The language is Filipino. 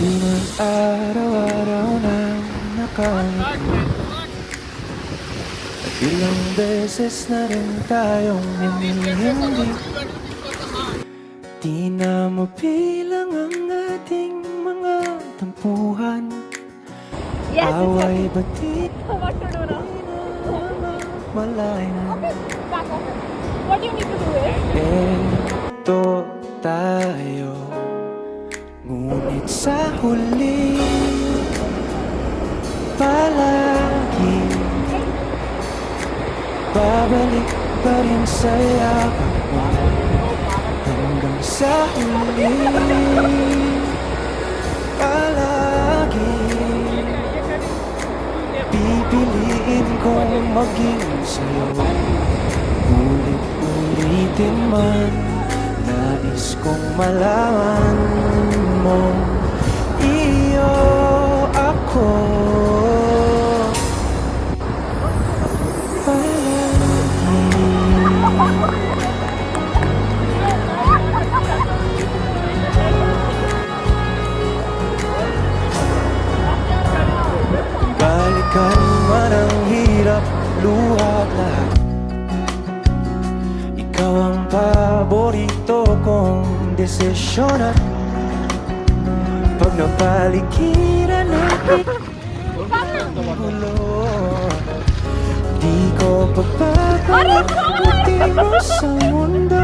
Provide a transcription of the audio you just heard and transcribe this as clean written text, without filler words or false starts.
Di man araw-araw nang nakangiti. At ilang beses na rin tayong hindi. Di na mabilang ang ating mga tampuhan. Yes, Away bati so what to do now? malay na. Okay, back off. What you need to do is, Eto tayo, ngunit sa huli palagi babalik pa rin sa yakap mo. Hanggang sa huli palagi pipiliin kong maging sa'yo. Ulit-ulitin man, nais kong malaman mo, iyo ako balikan man ang hirap, luha at lahat. Ikaw ang paborito kong desisyon at pag napaligiran ng gulo, di ko papapabuti mo sa mundo.